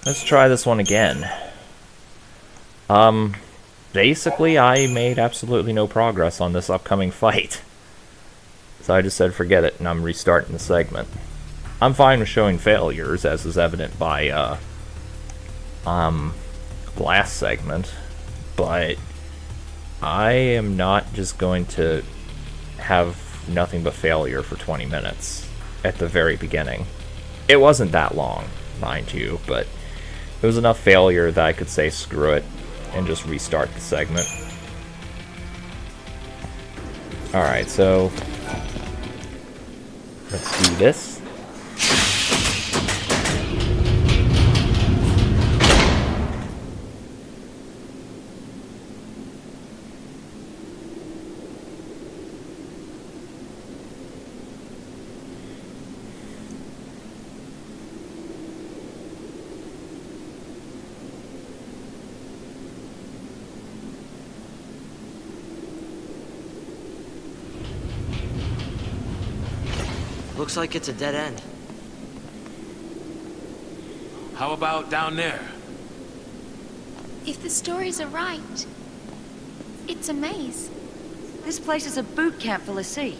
Let's try this one again. Basically, I made absolutely no progress on this upcoming fight. So I just said forget it, and I'm restarting the segment. I'm fine with showing failures, as is evident by, last segment, but I am not just going to have nothing but failure for 20 minutes at the very beginning. It wasn't that long, mind you, but it was enough failure that I could say screw it and just restart the segment. Alright, so let's do this. Looks like it's a dead end. How about down there? If the stories are right, it's a maze. This place is a boot camp for l'Cie.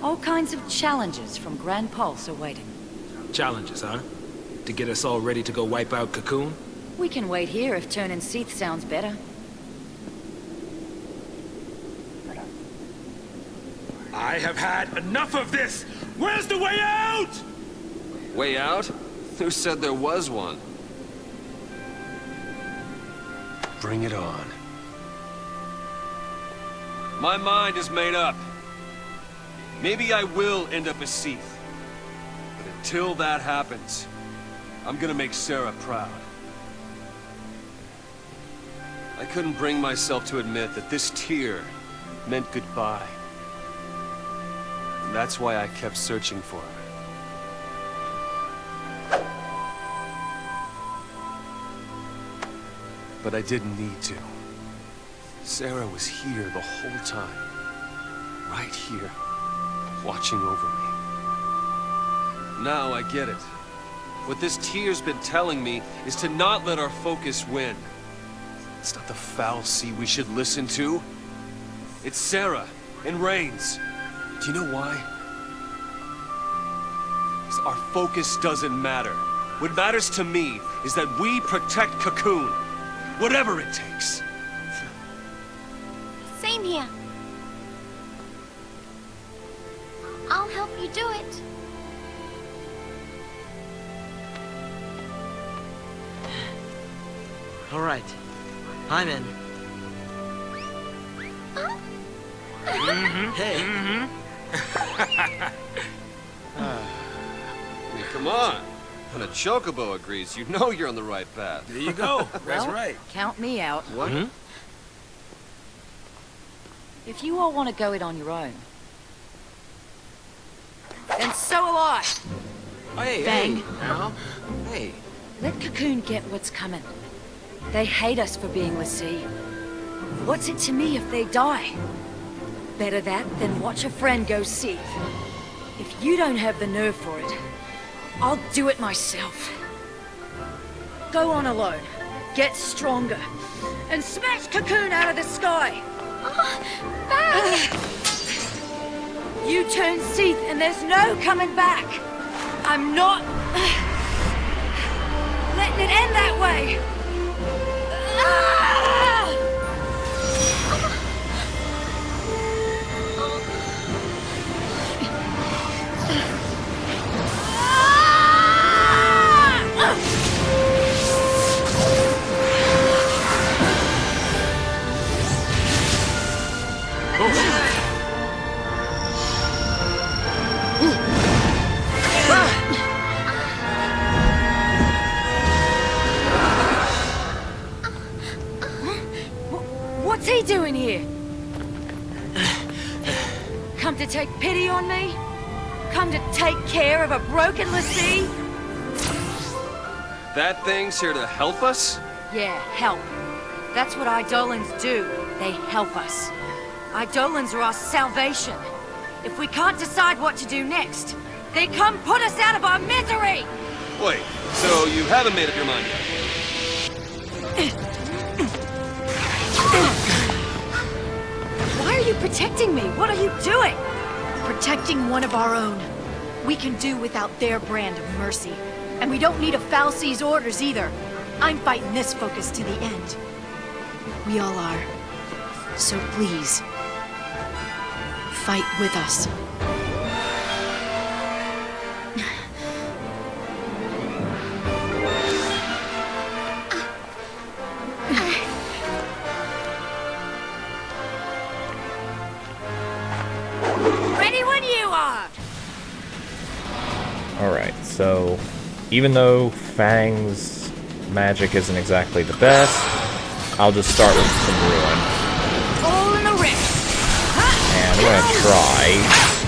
All kinds of challenges from Grand Pulse are waiting. Challenges, huh? To get us all ready to go wipe out Cocoon? We can wait here if turning Seath sounds better. I have had enough of this! Where's the way out? Way out? Who said there was one? Bring it on. My mind is made up. Maybe I will end up as Seath. But until that happens, I'm gonna make Sarah proud. I couldn't bring myself to admit that this tear meant goodbye. And that's why I kept searching for her. But I didn't need to. Sarah was here the whole time. Right here. Watching over me. Now I get it. What this tear's been telling me is to not let our focus win. It's not the foul sea we should listen to. It's Sarah and Rains. Do you know why? 'Cause our focus doesn't matter. What matters to me is that we protect Cocoon. Whatever it takes. Same here. I'll help you do it. All right. I'm in. Hey. I mean, come on. When a chocobo agrees, you know you're on the right path. There you go. That's Well, right. Count me out. What? If you all want to go it on your own, then so will I. Hey, Bang. hey, now. Hey. Let Cocoon get what's coming. They hate us for being l'Cie. What's it to me if they die? Better that than watch a friend go Seath. If you don't have the nerve for it, I'll do it myself. Go on alone, get stronger, and smash Cocoon out of the sky! Bang! You turn Seath and there's no coming back! I'm not... letting it end that way! Ah! What's he doing here? Come to take pity on me? Come to take care of a broken l'Cie? That thing's here to help us? Yeah, help. That's what Eidolons do. They help us. Eidolons are our salvation. If we can't decide what to do next, they come put us out of our misery! Wait, So you haven't made up your mind yet? Why are you protecting me? What are you doing? Protecting one of our own. We can do without their brand of mercy. And we don't need a Fal'Cie's orders either. I'm fighting this focus to the end. We all are. So please, fight with us. Ready when you are! Alright, so even though Fang's magic isn't exactly the best, I'll just start with some Ruin. All in a rip! And I'm gonna try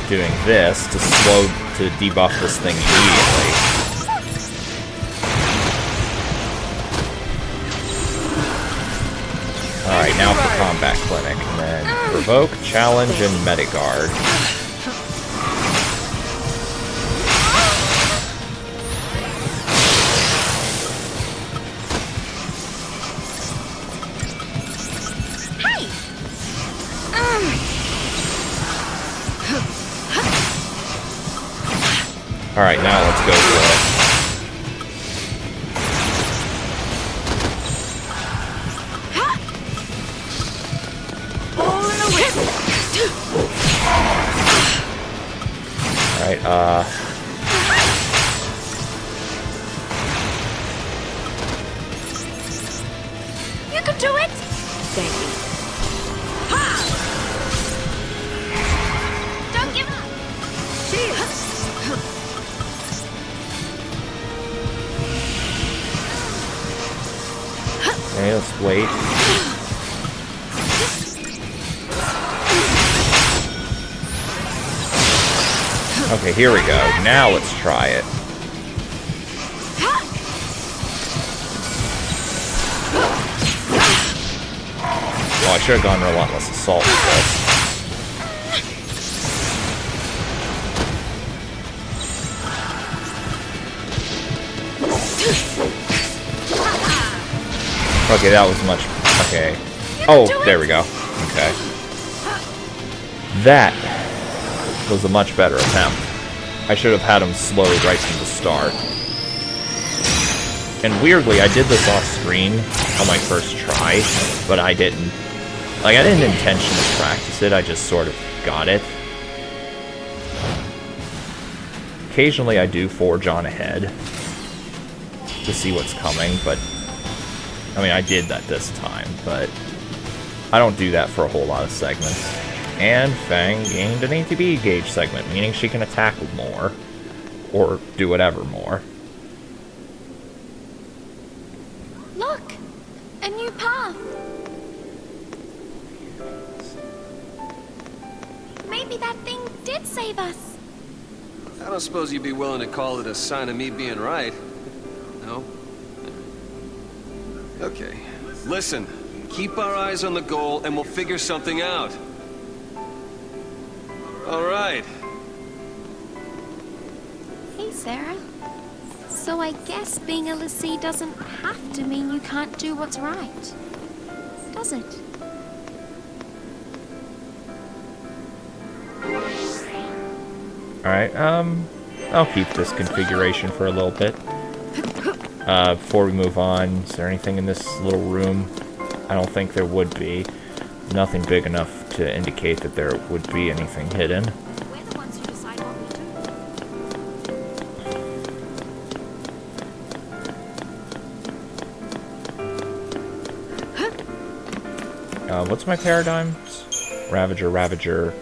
doing this to debuff this thing immediately. Alright, now for Combat Clinic, and then Provoke, Challenge, and Metagard. Alright, now let's go for it. Alright, You can do it! Thank you. Don't give up! okay, let's wait. Okay, here we go. Now let's try it. Oh, I should have gone Relentless Assault with this. Okay, that was much... Okay. Oh, there we go. Okay. That was a much better attempt. I should have had him slowed right from the start. And weirdly, I did this off screen on my first try, but I didn't. Like, I didn't intentionally practice it, I just sort of got it. Occasionally I do forge on ahead to see what's coming, but... I mean, I did that this time, but... I don't do that for a whole lot of segments. And Fang gained an ATB gauge segment, meaning she can attack more. Or do whatever more. Look! A new path! Maybe that thing did save us. I don't suppose you'd be willing to call it a sign of me being right. No? Okay. Listen, keep our eyes on the goal and we'll figure something out. All right. Hey, Sarah. So I guess being a l'Cie doesn't have to mean you can't do what's right, does it? Alright, I'll keep this configuration for a little bit. Before we move on, is there anything in this little room? I don't think there would be. Nothing big enough to indicate that there would be anything hidden. We're the ones who decide what we do. What's my paradigms? Ravager, Ravager,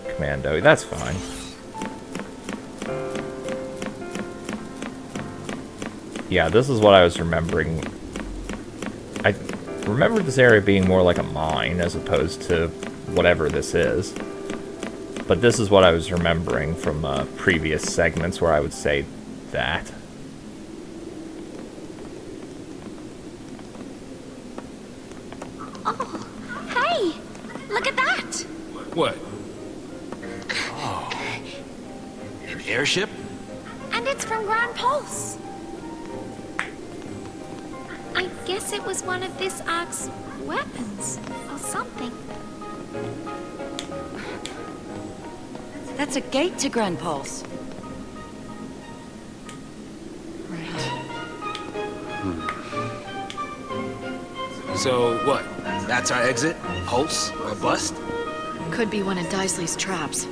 Commando. That's fine. Yeah, this is what I was remembering. I remembered this area being more like a mine as opposed to whatever this is. But this is what I was remembering from previous segments where I would say that. Oh, hey! Look at that! What? Oh. An airship? And it's from Gran. guess it was one of this arc's weapons, or something. That's a gate to Gran Pulse. So what? That's our exit? Pulse or bust? Could be one of Daisley's traps.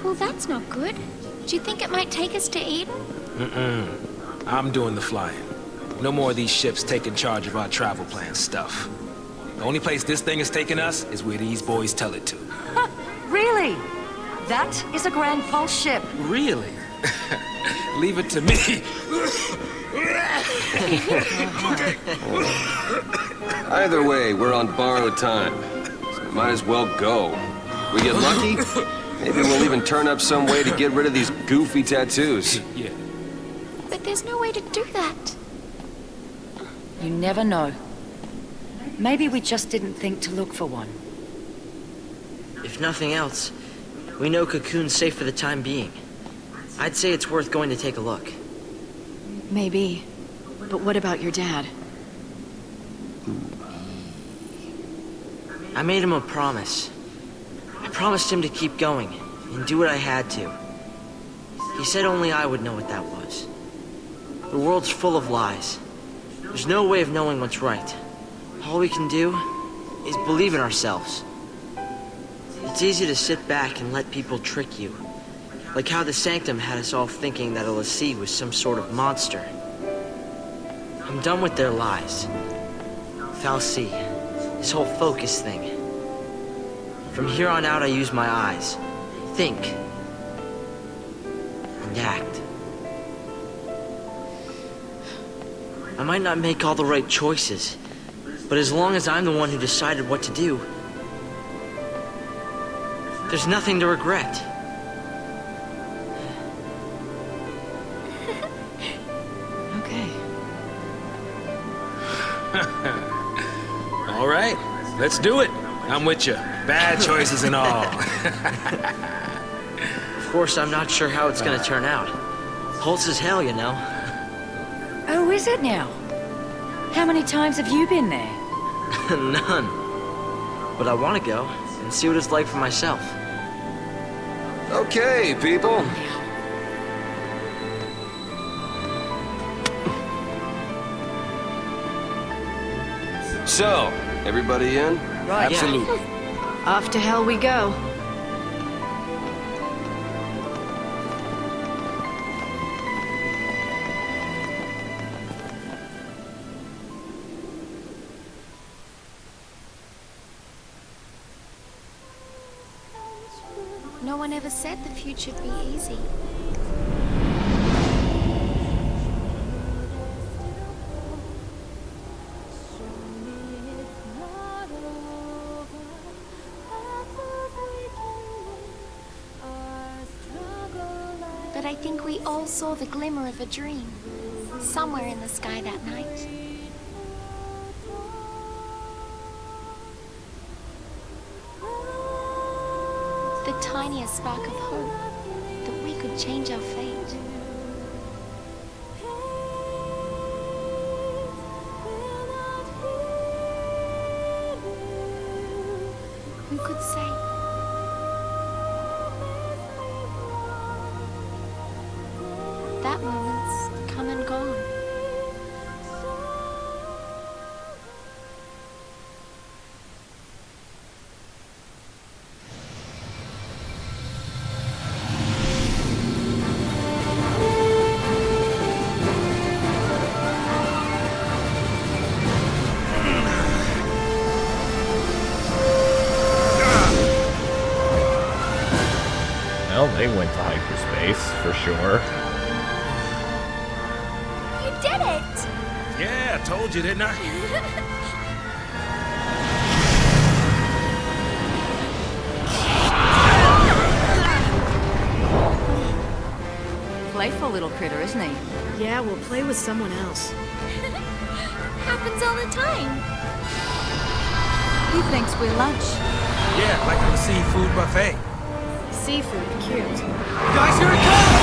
Well, that's not good. Do you think it might take us to Eden? I'm doing the flying. No more of these ships taking charge of our travel plan stuff. The only place this thing is taking us is where these boys tell it to. Really? That is a Gran Pulse ship. Really? Leave it to me. Either way, we're on borrowed time. So we might as well go. We get lucky, maybe we'll even turn up some way to get rid of these goofy tattoos. Yeah. But there's no way to do that. You never know. Maybe we just didn't think to look for one. If nothing else, we know Cocoon's safe for the time being. I'd say it's worth going to take a look. Maybe. But what about your dad? I made him a promise. I promised him to keep going and do what I had to. He said only I would know what that was. The world's full of lies. There's no way of knowing what's right. All we can do is believe in ourselves. It's easy to sit back and let people trick you. Like how the Sanctum had us all thinking that a Lassie was some sort of monster. I'm done with their lies. Fal'Cie, this whole focus thing. From here on out, I use my eyes. Think. And act. I might not make all the right choices, but as long as I'm the one who decided what to do, there's nothing to regret. Okay. All right, let's do it. I'm with you. Bad choices and all. Of course, I'm not sure how it's gonna turn out. Pulse as hell, you know. Oh, is it now? How many times have you been there? None. But I want to go and see what it's like for myself. Okay, people. So, everybody in? Right, Absolutely. yeah. Off to hell we go. No one ever said the future'd be easy. But I think we all saw the glimmer of a dream, somewhere in the sky that night. The tiniest spark of hope that we could change our fate. Who could say? That moment's come and gone. Well, they went to hyperspace, for sure. You did it! Yeah, I told you, didn't I? Playful little critter, isn't he? Yeah, we'll play with someone else. Happens all the time. He thinks we're lunch. Yeah, like a seafood buffet. Seafood, cute. Guys, here it comes!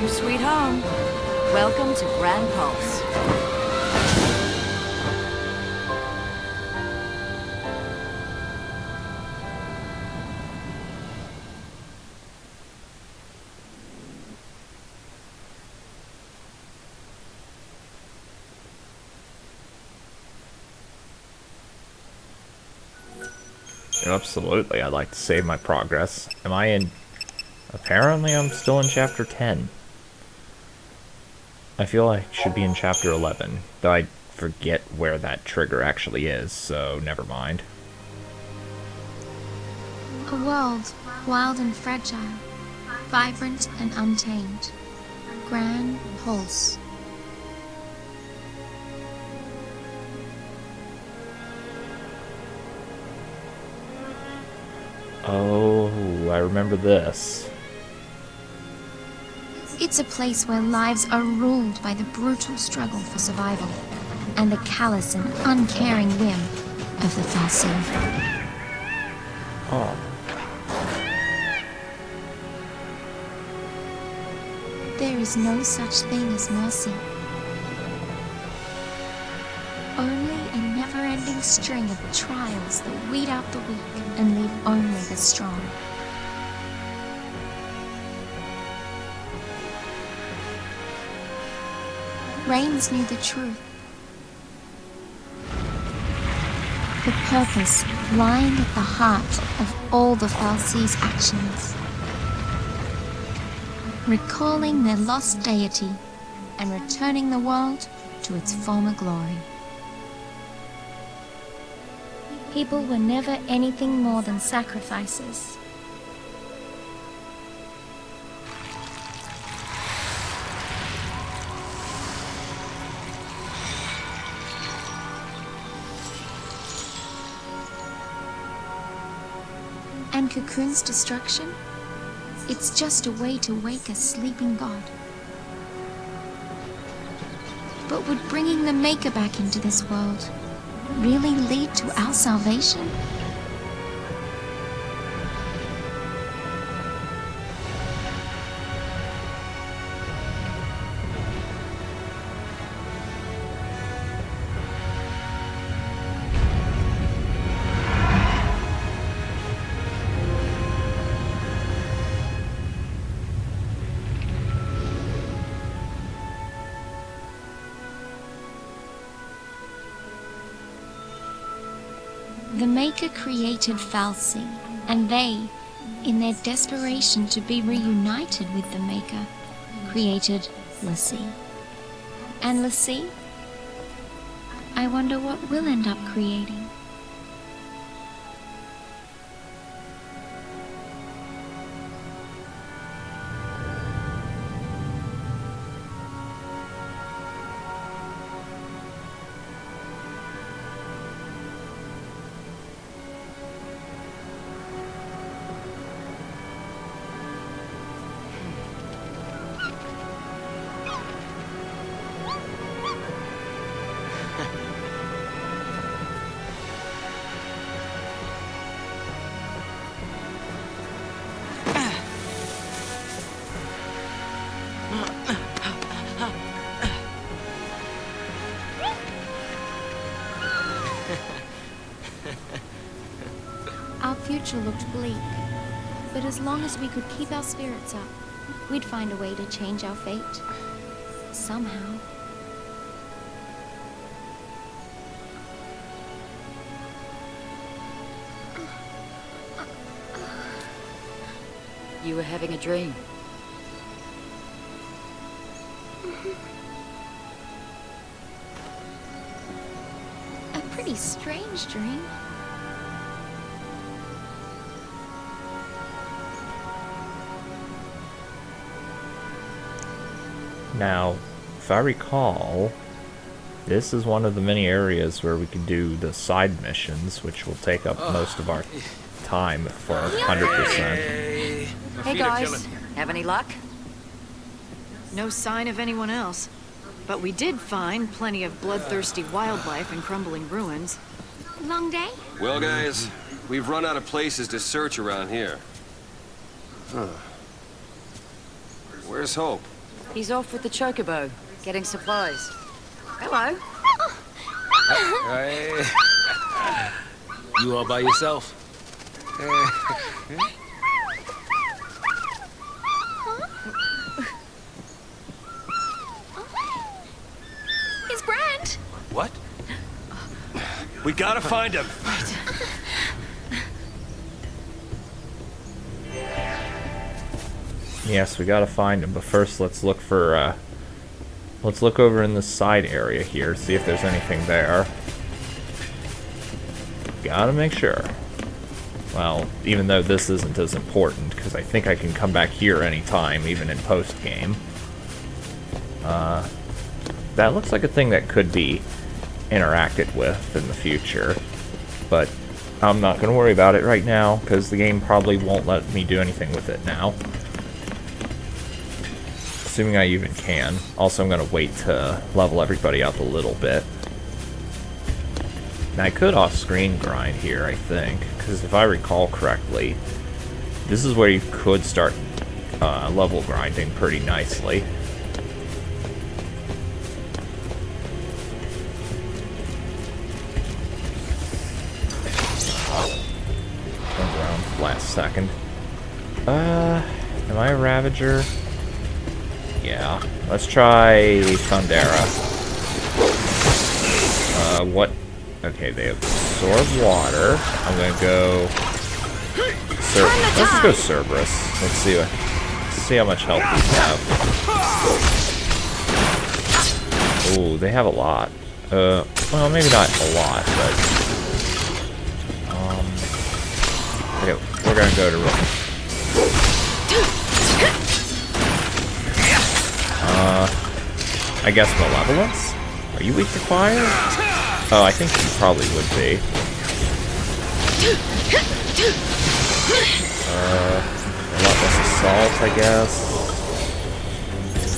Home sweet home. Welcome to Gran Pulse. Absolutely, I'd like to save my progress. Am I in... Apparently I'm still in Chapter 10. I feel I should be in Chapter 11, though I forget where that trigger actually is, so never mind. A world, wild and fragile, vibrant and untamed. Gran Pulse. Oh, I remember this. It's a place where lives are ruled by the brutal struggle for survival and the callous and uncaring whim of the fal'Cie. Oh. There is no such thing as mercy. Only a never-ending string of trials that weed out the weak and leave only the strong. Rains knew the truth. The purpose lying at the heart of all the fal'Cie's actions. Recalling their lost deity and returning the world to its former glory. People were never anything more than sacrifices. And Cocoon's destruction? It's just a way to wake a sleeping god. But would bringing the Maker back into this world really lead to our salvation? The Maker created fal'Cie, and they, in their desperation to be reunited with the Maker, created l'Cie. And l'Cie? I wonder what we'll end up creating. Our future looked bleak, but as long as we could keep our spirits up, we'd find a way to change our fate. Somehow. You were having a dream. A pretty strange dream. Now, if I recall, this is one of the many areas where we can do the side missions, which will take up most of our time for 100%. Hey guys, have any luck? No sign of anyone else. But we did find plenty of bloodthirsty wildlife and crumbling ruins. Long day? Well, guys, we've run out of places to search around here. Huh. Where's Hope? He's off with the chocobo, getting supplies. Hello. Hey. You all by yourself? It's Gran! What? We gotta find him. Yes, we gotta find him, but first let's look for, let's look over in the side area here, see if there's anything there. Gotta make sure. Well, even though this isn't as important, because I think I can come back here anytime, even in post-game. That looks like a thing that could be interacted with in the future, but I'm not going to worry about it right now, because the game probably won't let me do anything with it now. Assuming I even can. Also, I'm going to wait to level everybody up a little bit. Now, I could off-screen grind here, I think, because if I recall correctly, this is where you could start level grinding pretty nicely. Turned around last second. Am I a Ravager? Yeah. Let's try Thundera. What? Okay, they absorb water. I'm gonna go. Let's just go Cerberus. Let's see how much health these have. Ooh, they have a lot. Well, maybe not a lot, but okay, we're gonna go to. I guess Malevolence? Are you weak to fire? Oh, I think you probably would be. Relentless Assault, I guess.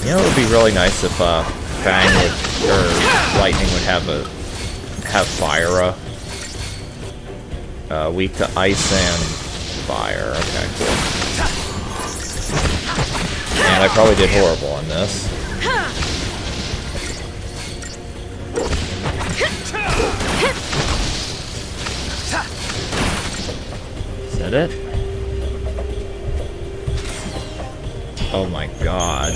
You know, it would be really nice if Fang would, or Lightning would have fire. Weak to ice and fire. Okay, cool. And I probably did horrible on this. Is that it? Oh my god.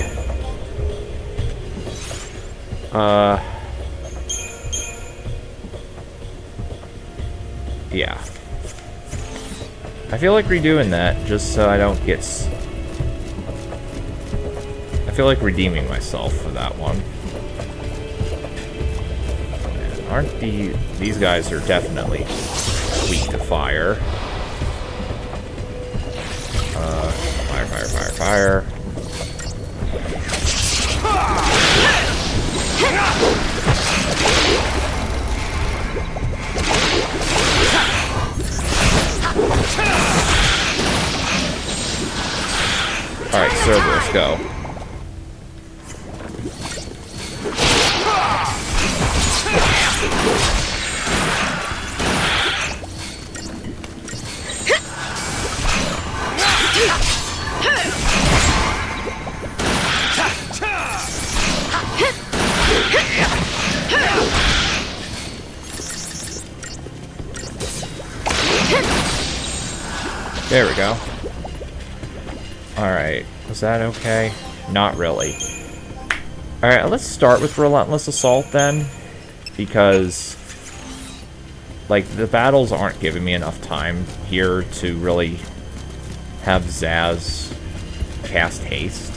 Yeah. I feel like redoing that just so I don't get... I feel like redeeming myself for that one. Man, aren't these guys are definitely weak to fire. Fire, fire, fire, fire. Alright, Cerberus, go. There we go. Alright, was that okay? Not really. Alright, let's start with Relentless Assault then, because, like, the battles aren't giving me enough time here to really have Zaz cast haste.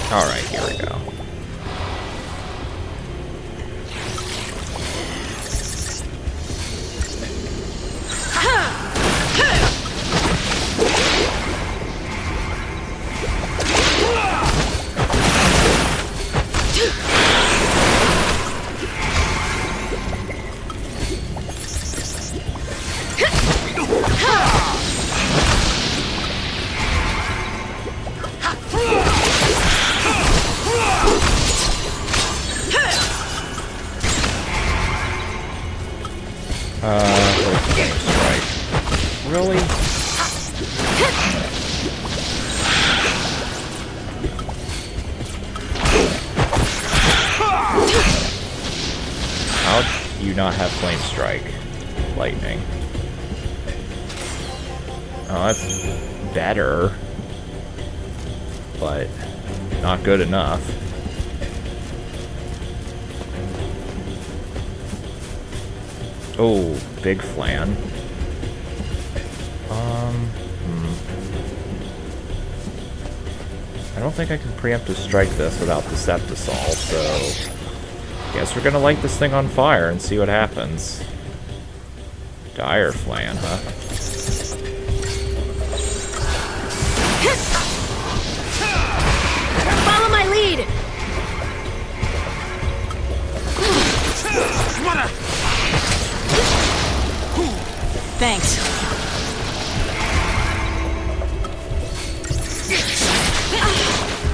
Alright, here we go. How'd you not have Flame Strike? Lightning. Oh, that's better. But not good enough. Oh, big flan. I don't think I can preemptive strike this without Deceptisol, so guess we're gonna light this thing on fire and see what happens. Dire flan, huh? Follow my lead! Thanks.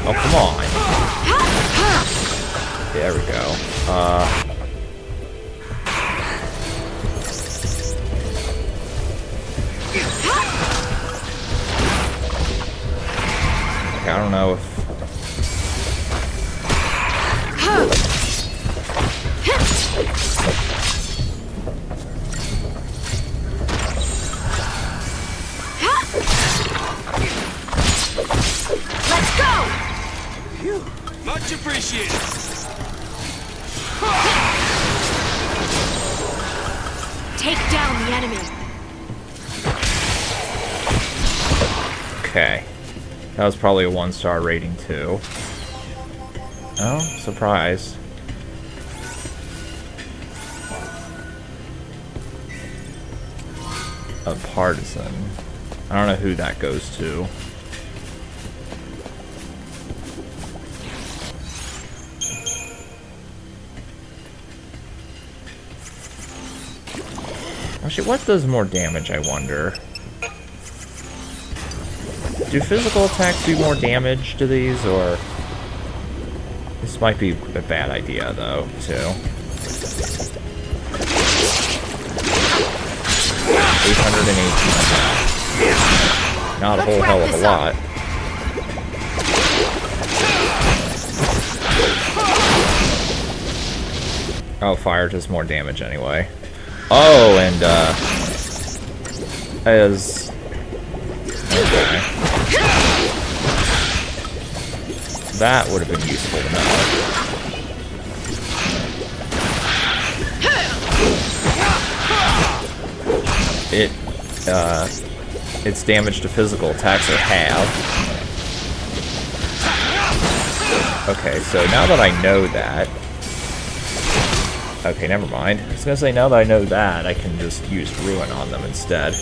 Oh, come on. There we go. Okay, I don't know if... Let's go! Much appreciated. Take down the enemy. Okay. That was probably a 1-star rating, too. Oh, surprised. A partisan. I don't know who that goes to. Actually, what does more damage, I wonder? Do physical attacks do more damage to these, or... This might be a bad idea, though, too. 818. Not a whole hell of a lot. Oh, fire does more damage anyway. Oh, and, as... Okay. That would have been useful to know. Its damage to physical attacks are half. Okay, so now that I know that... Okay, never mind. I was gonna say, now that I know that, I can just use Ruin on them instead.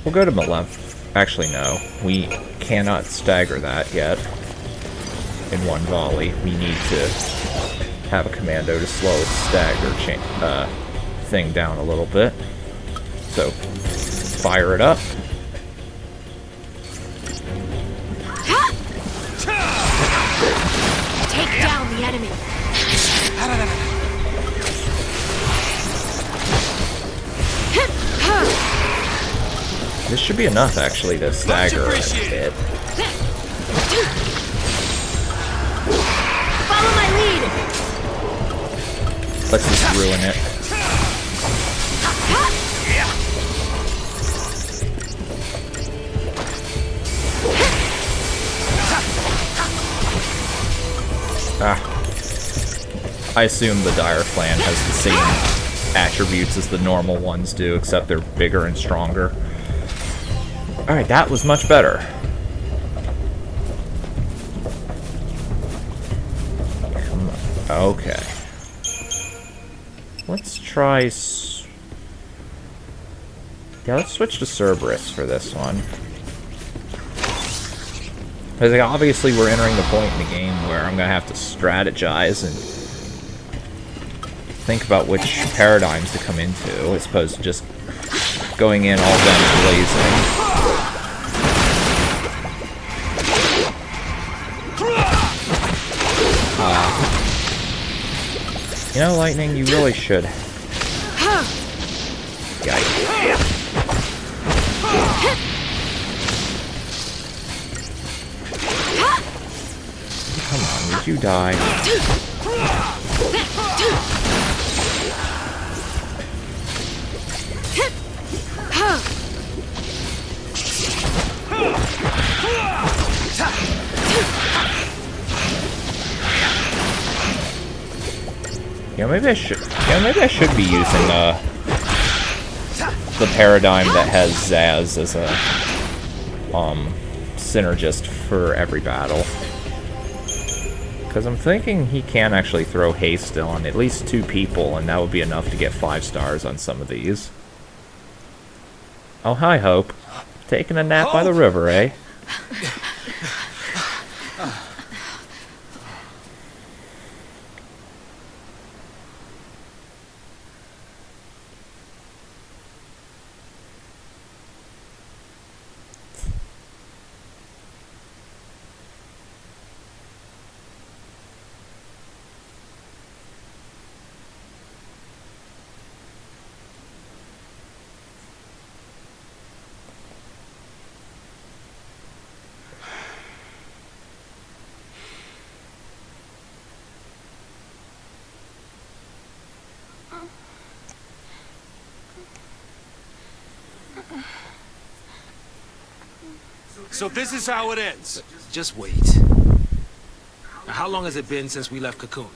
We'll go to Malevolent. Actually, no. We cannot stagger that yet. In one volley. We need to have a commando to slow its stagger thing down a little bit. So, fire it up. Take down the enemy. This should be enough, actually, to stagger a bit. Follow my lead. Let's just ruin it. Ah. I assume the Dire Flan has the same attributes as the normal ones do, except they're bigger and stronger. Alright, that was much better. Come on. Okay. Let's try... Yeah, let's switch to Cerberus for this one. Because like, obviously we're entering the point in the game where I'm going to have to strategize and think about which paradigms to come into, as opposed to just going in all guns blazing. You know, Lightning, you really should. Yikes. Come on, would you die? Yeah, maybe I should. Yeah, maybe I should be using the paradigm that has Zaz as a synergist for every battle. Because I'm thinking he can actually throw haste on at least 2 people, and that would be enough to get 5 stars on some of these. Oh, hi, Hope. Taking a nap by the river, eh? So this is how it ends. Just wait. Now, how long has it been since we left Cocoon?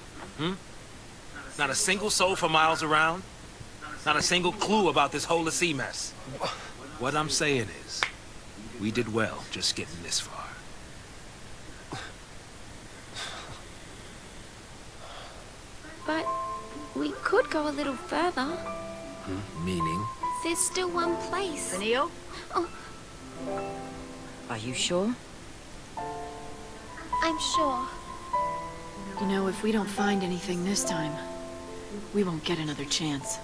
Not a single soul for miles around? Not a single clue about this whole sea mess? What I'm saying is, we did well just getting this far. But we could go a little further. Meaning? There's still one place. Neil? Oh, Are you sure? I'm sure. You know, if we don't find anything this time, we won't get another chance.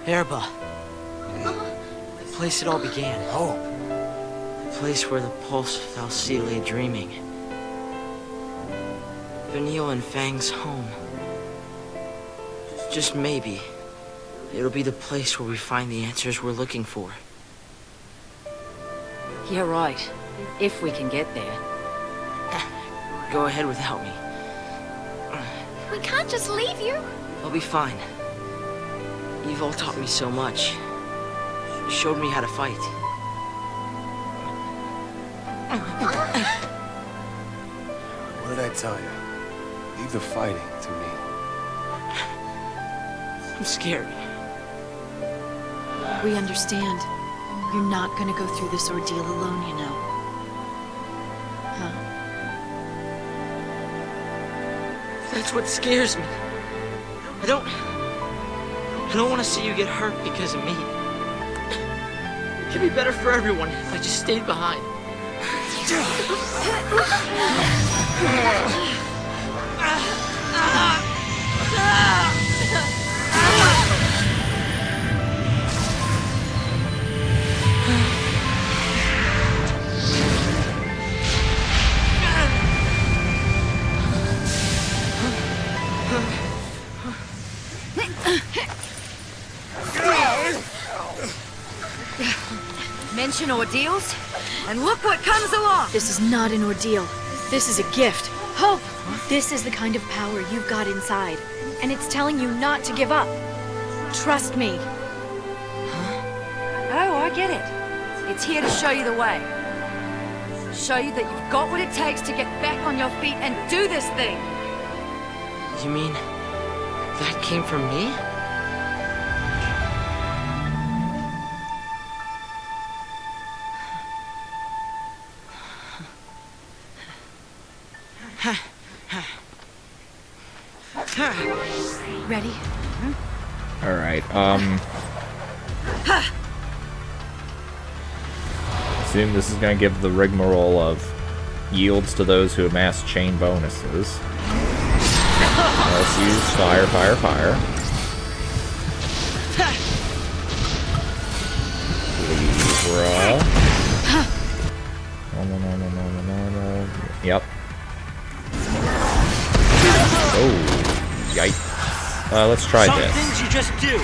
Erba. The place it all began. Hope. The place where the Pulse Fal'Cie lay dreaming. Vanille and Fang's home. Just maybe, it'll be the place where we find the answers we're looking for. You're right. If we can get there. Go ahead without me. We can't just leave you. I'll be fine. You've all taught me so much. You showed me how to fight. What did I tell you? Leave the fighting to me. I'm scared. We understand. You're not gonna go through this ordeal alone, you know. Huh? That's what scares me. I don't want to see you get hurt because of me. It'd be better for everyone if I just stayed behind. Mention ordeals, and look what comes along! This is not an ordeal. This is a gift. Hope! This is the kind of power you've got inside. And it's telling you not to give up. Trust me. Oh, I get it. It's here to show you the way. Show you that you've got what it takes to get back on your feet and do this thing. You mean that came from me? Ready? Alright, assume this is gonna give the rigmarole of yields to those who amass chain bonuses. Let's use fire, fire, fire. Libra. Yep. Oh, yikes. Let's try Some this. things you just do.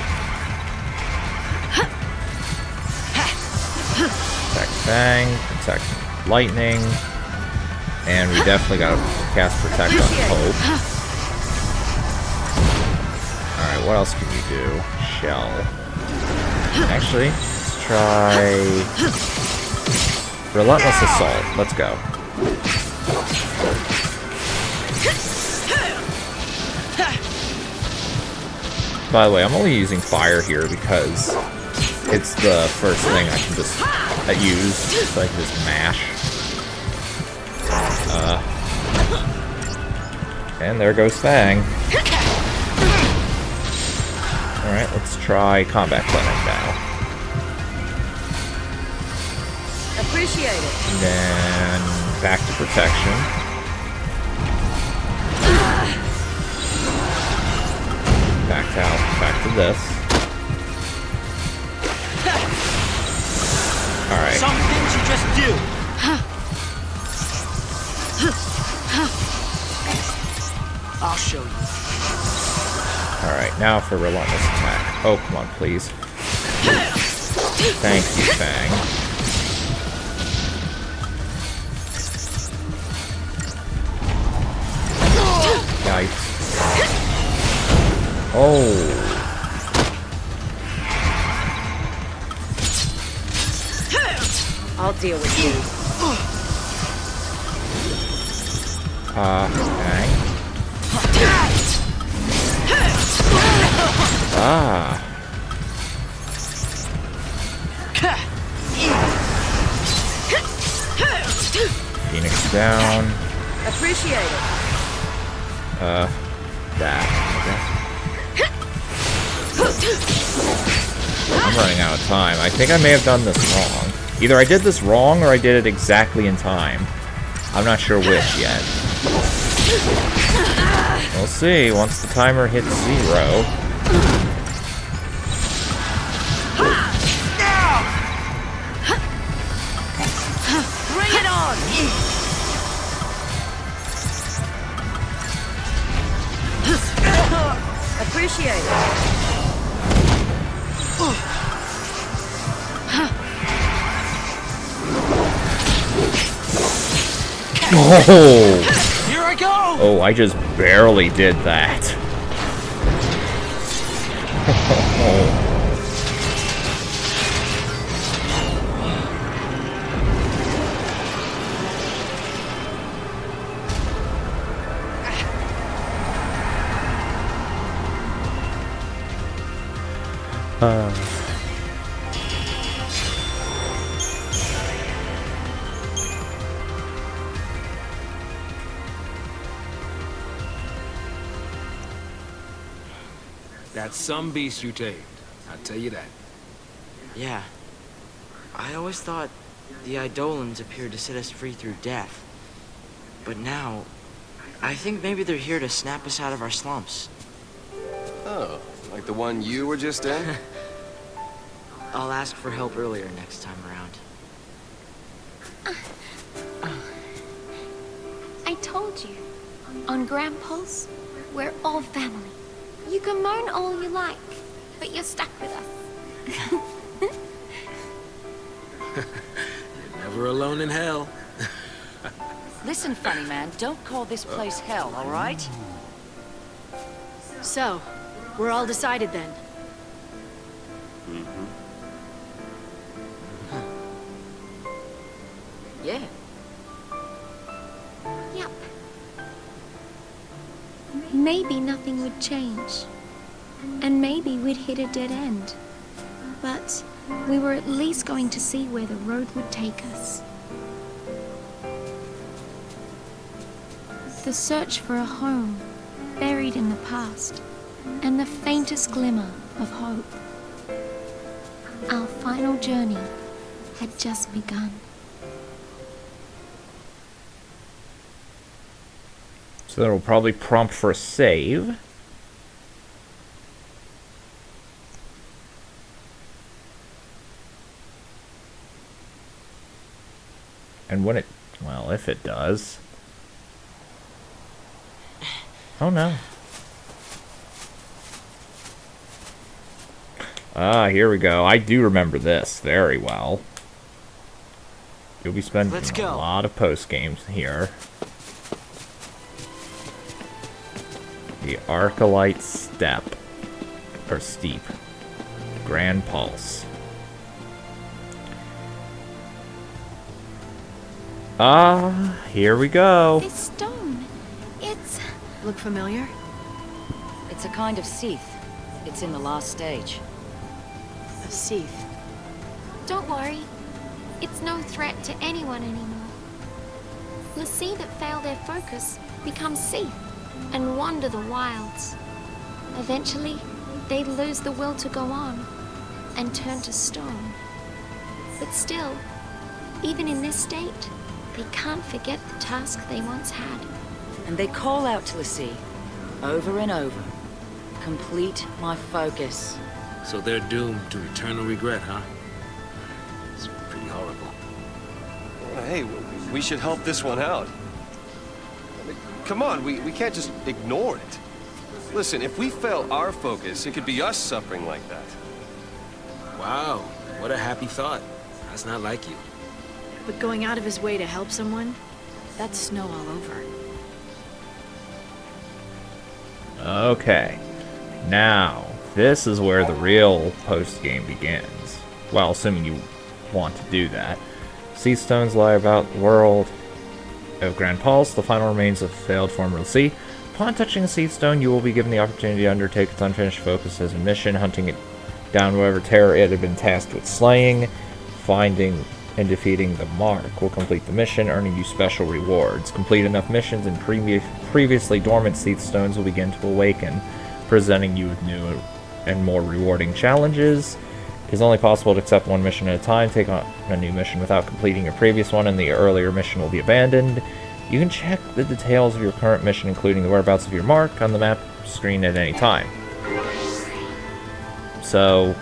Protect Fang, protect Lightning, and we definitely gotta cast Protect on Hope. Alright, what else can we do? Shell. Actually, let's try Relentless Assault. Let's go. By the way, I'm only using fire here because it's the first thing I can just use, so I can just mash. And there goes Fang. Alright, let's try Combat Clinic now. Appreciate it. And then back to Protection. Back to this. Alright. Some things you just do. I'll show you. Alright, now for Relentless Attack. Oh, come on, please. Thank you, Fang. Yikes. Oh. I'll deal with you. Okay. Ah. Phoenix down. Appreciate it. That. I'm running out of time. I think I may have done this wrong. Either I did this wrong or I did it exactly in time. I'm not sure which yet. We'll see once the timer hits 0. Bring it on! Appreciate it. Oh! Here I go! Oh, I just barely did that. That's some beast you tamed. I'll tell you that. Yeah. I always thought the Eidolons appeared to set us free through death. But now, I think maybe they're here to snap us out of our slumps. Oh, like the one you were just in? I'll ask for help earlier next time around. I told you. On Grandpa's, we're all family. You can moan all you like, but you're stuck with us. You're never alone in hell. Listen, funny man, don't call this place hell, all right? So, we're all decided then. Yeah. Yep. Maybe nothing would change. And maybe we'd hit a dead end. But we were at least going to see where the road would take us. The search for a home, buried in the past, and the faintest glimmer of hope. Our final journey had just begun. So that'll probably prompt for a save. And when it, well, if it does, Oh no. Ah, here we go. I do remember this very well. You'll be spending a lot of post games here. The Arcalite Step. Or Steep. Grand Pulse. Ah, here we go. This stone, it's... Look familiar? It's a kind of Seath. It's in the last stage. A Seath. Don't worry. It's no threat to anyone anymore. The sea that fail their focus becomes Seath and wander the wilds. Eventually, they lose the will to go on and turn to stone. But still, even in this state, they can't forget the task they once had. And they call out to the sea, over and over. Complete my focus. So they're doomed to eternal regret, huh? It's pretty horrible. Well, hey, we should help this one out. I mean, come on, we can't just ignore it. Listen, if we fail our focus, it could be us suffering like that. Wow, what a happy thought. That's not like you. But going out of his way to help someone, that's snow all over. Okay. Now, this is where the real post-game begins. Well, assuming you want to do that. Sea stones lie about the world of Gran Pulse, the final remains of failed former of the sea. Upon touching a sea stone, you will be given the opportunity to undertake its unfinished focus as a mission, hunting it down whatever terror it had been tasked with slaying. Finding and defeating the mark will complete the mission, earning you special rewards. Complete enough missions and previously dormant sea stones will begin to awaken, presenting you with new and more rewarding challenges. It is only possible to accept one mission at a time. Take on a new mission without completing your previous one, and the earlier mission will be abandoned. You can check the details of your current mission, including the whereabouts of your mark, on the map screen at any time. So,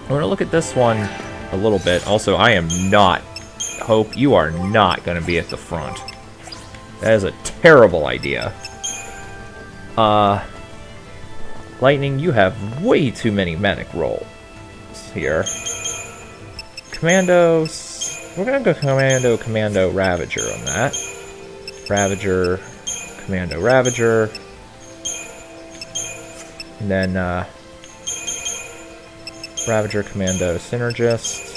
I'm going to look at this one a little bit. Also, I am not... Hope, you are not going to be at the front. That is a terrible idea. Lightning, you have way too many medic rolls here. Commandos... We're going to go Commando, Ravager on that. Ravager, Commando, Ravager. And then, Ravager, Commando, Synergist.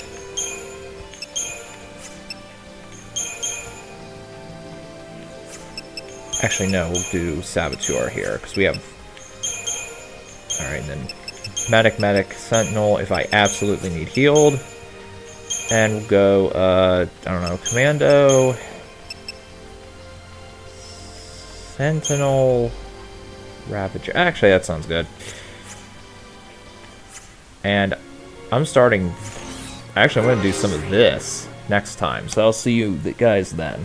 Actually, no, we'll do Saboteur here, because we have... Alright, then Medic, Sentinel, if I absolutely need healed. And we'll go, I don't know, Commando, Sentinel, Ravager. Actually, that sounds good. And I'm starting... Actually, I'm going to do some of this next time. So I'll see you guys then.